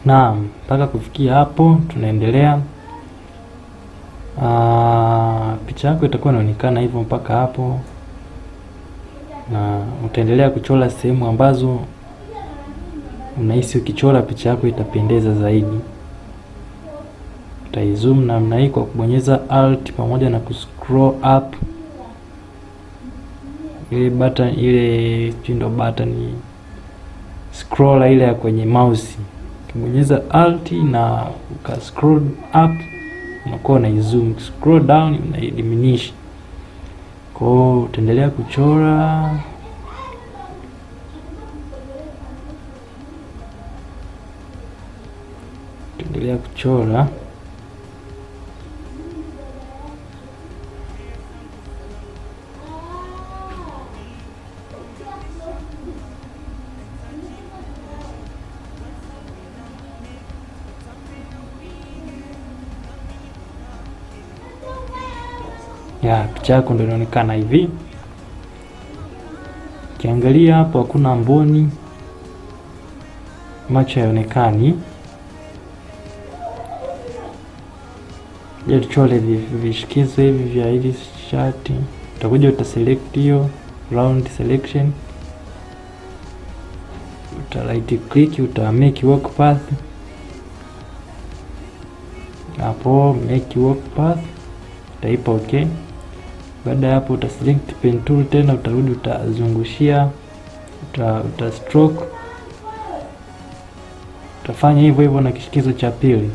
Naam, mpaka kufikia hapo tunaendelea. Picha yako itakuwa inaonekana hivyo mpaka hapo, na utaendelea kuchora sehemu ambazo unahisi ukichora picha yako itapendeza zaidi. Utaizoom namna hii kwa kubonyeza Alt pamoja na kuscroll up. Ile button ile ndio button scroll ile ya kwenye mouse. Ukibonyeza Alt na ukascroll up unakuwa na zoom, scroll down una diminish. Kwa hiyo utaendelea kuchora. Utaendelea kuchora. Picha yako ndio inaonekana hivi. Ukiangalia hapo hakuna mboni, macho hayaonekani. Je, tuchole vishikizo hivi vya hili shati. Utakuja utaselect hiyo round selection, uta right click, uta make work path. Hapo make work path utaipa okay. Baada ya hapo uta select pen tool tena, utarudi utazungushia, uta stroke. Utafanya hivyo hivyo na kishikizo cha pili.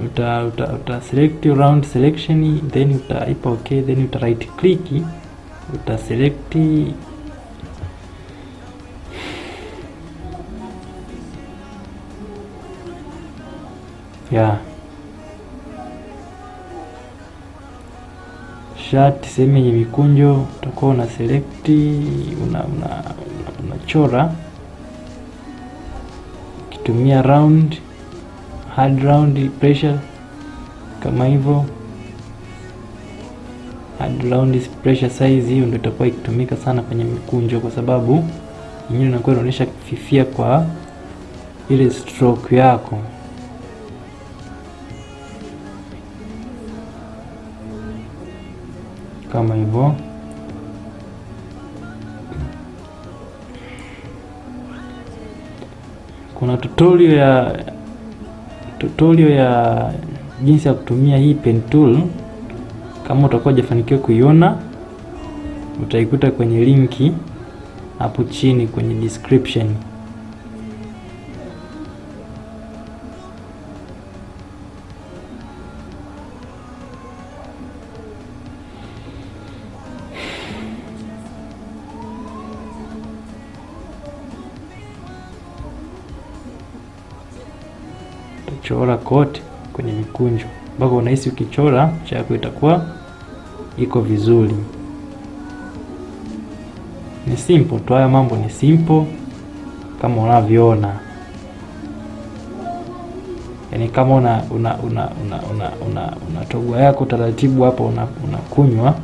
Uta select round selection, then utaipa okay, then uta right click, uta select shati sehemu yenye mikunjo. Utakuwa una select, unachora ukitumia round, hard round pressure kama hivyo. Hard round pressure size hiyo ndio itakuwa ikitumika sana kwenye mikunjo, kwa sababu yenyewe inakuwa inaonyesha kufifia kwa ile stroke yako. Kama hivyo. Kuna tutorial ya jinsi ya kutumia hii pen tool. Kama utakuwa hujafanikiwa kuiona, utaikuta kwenye linki hapo chini kwenye description. Chora kote kwenye mikunjo mpaka unahisi ukichora picha yako itakuwa iko vizuri. Ni simple tu, haya mambo ni simple kama unavyoona. Yaani kama una togwa yako taratibu hapa, unakunywa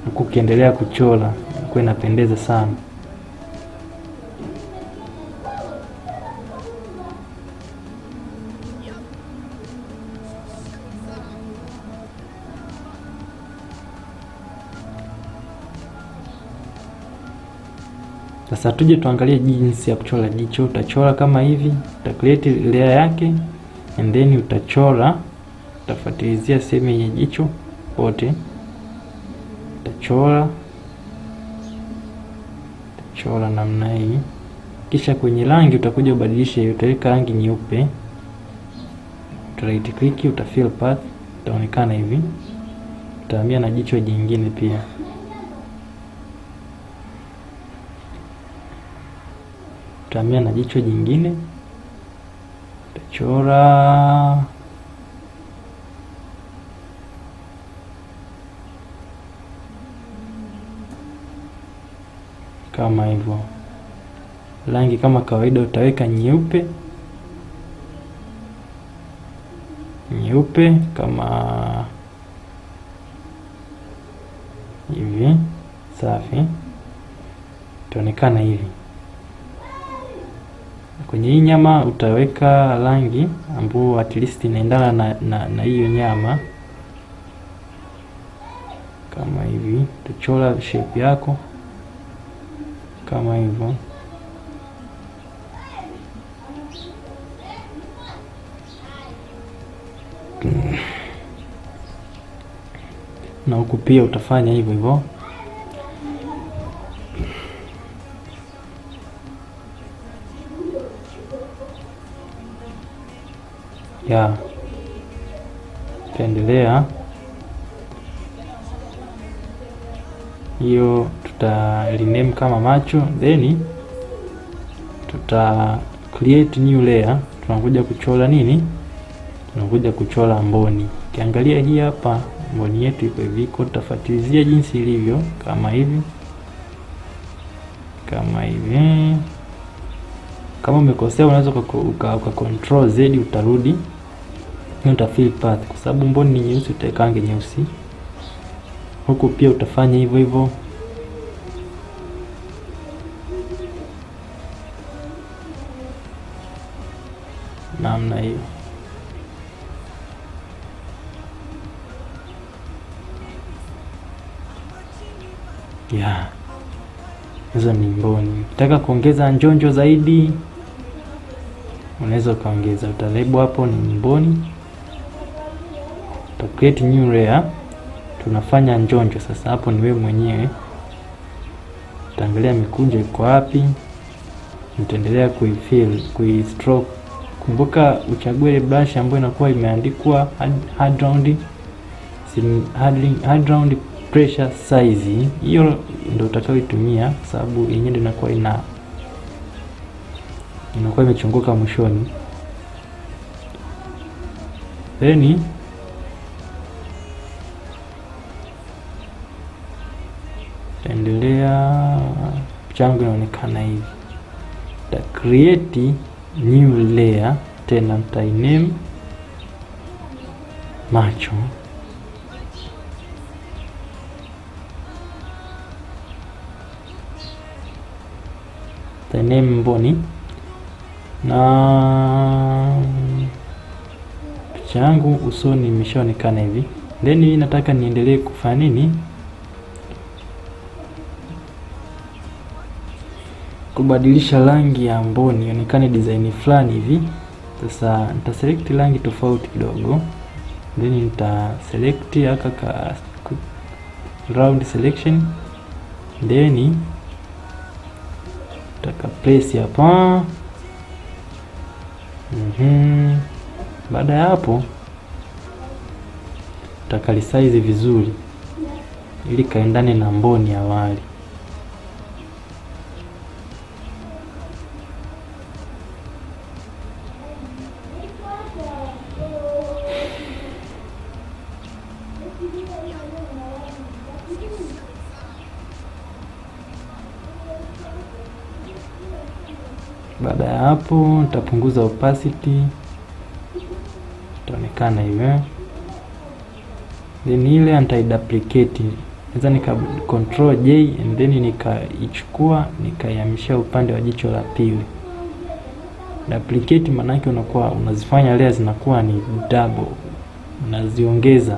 huku ukiendelea kuchora, kwa inapendeza sana. Sasa tuje tuangalie jinsi ya kuchora jicho. Utachora kama hivi, uta create layer yake, and then utachora, utafuatilizia sehemu yenye jicho pote. Utachora namna hii. Kisha kwenye rangi utakuja ubadilishe, utaweka rangi nyeupe. Uta right click, uta fill path, itaonekana hivi. Utahamia na jicho jingine pia. Utahamia na jicho jingine. Utachora kama hivyo. Rangi kama kawaida utaweka nyeupe kama hivi. Safi, itaonekana hivi. Kwenye hii nyama utaweka rangi ambayo at least inaendana na hiyo nyama. Kama hivi, utachora shape yako kama hivyo. Na huku pia utafanya hivyo hivyo. Taendelea hiyo, tuta rename kama macho, then tuta create new layer. Tunakuja kuchora nini? Tunakuja kuchora mboni. Ukiangalia hii hapa mboni yetu iko hivi, tutafuatilizia jinsi ilivyo kama hivi, kama hivi. Kama umekosea unaweza uka control Z, utarudi uta fill path, kwa sababu mboni ni nyeusi, utaekange nyeusi. Huku pia utafanya hivyo hivyo. Namna hiyo. Hizo ni mboni. Ukitaka kuongeza njonjo zaidi unaweza ukaongeza, utalebo hapo ni mboni, uta create new layer. Tunafanya njonjo sasa, hapo ni wewe mwenyewe. Utaangalia mikunjo iko wapi, utaendelea kuifill, kuistroke. Kumbuka uchague ile brush ambayo inakuwa imeandikwa hard round pressure size. Hiyo ndio utakayoitumia, kwa sababu yenyewe ndio inakuwa inakuwa imechunguka mwishoni. Then endelea, changu inaonekana hivi. Ta create new layer, tena name macho. Name mboni, na picha yangu usoni imeshaonekana hivi. Then mimi nataka niendelee kufanya nini? Kubadilisha rangi ya mboni ionekane design fulani hivi. Sasa nita select rangi tofauti kidogo, then nita select aka round selection, then taka place hapa. Baada ya hapo taka resize vizuri ili kaendane na mboni ya awali. Baada ya hapo nitapunguza opacity, itaonekana hivi. Then ile anti-duplicate, naweza nika control J and then nikaichukua nikaihamishia upande wa jicho la pili. Duplicate maana yake unakuwa unazifanya layers zinakuwa ni double, unaziongeza,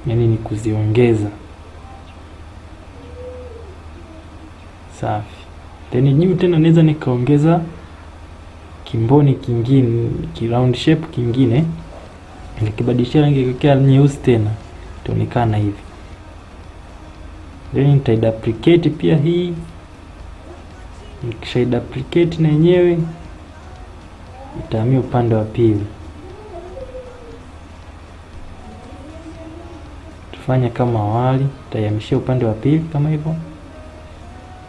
yani ni kuziongeza. Safi. Then juu tena naweza nikaongeza kimboni kingine, round shape kingine, nikibadilishia rangi ikakea nyeusi tena, itaonekana hivi. Then nita-duplicate pia hii. Nikisha duplicate na yenyewe itahamia upande wa pili. Tufanya kama awali, tutahamishia upande wa pili kama hivyo.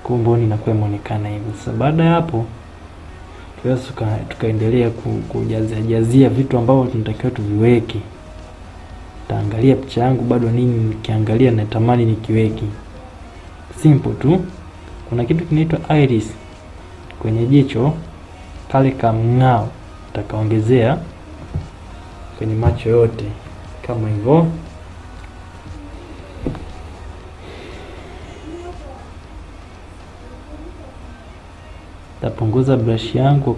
Mboni inakuwa imeonekana hivyo. Sasa baada ya hapo tunaweza tukaendelea kujazia vitu ambavyo tunatakiwa tuviweke. Taangalia picha yangu bado nini nikiangalia natamani nikiweke. Simple tu. Kuna kitu kinaitwa iris kwenye jicho, kale kamng'ao utakaongezea kwenye macho yote kama hivyo. Tapunguza brush yangu,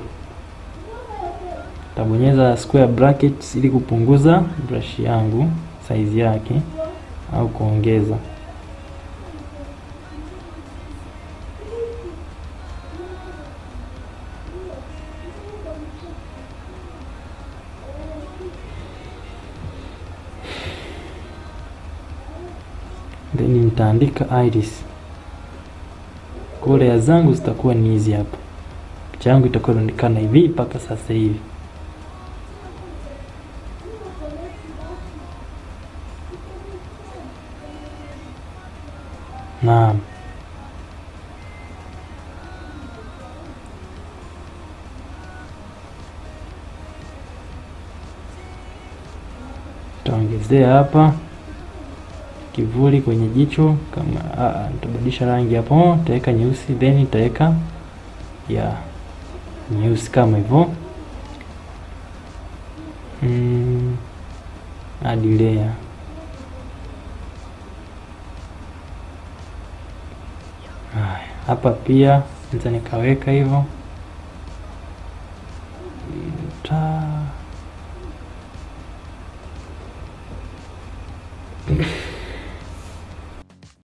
tabonyeza square brackets ili kupunguza brush yangu size yake au kuongeza. Then nitaandika iris. Layer zangu zitakuwa ni hizi hapa. Picha yangu itakuwa inaonekana hivi mpaka sasa hivi. Naam. Taongezea hapa kivuli kwenye jicho, kama nitabadilisha rangi hapo, nitaweka nyeusi, then nitaweka nyeusi kama hivyo. Add layer. Hapa pia naweza nikaweka hivyo.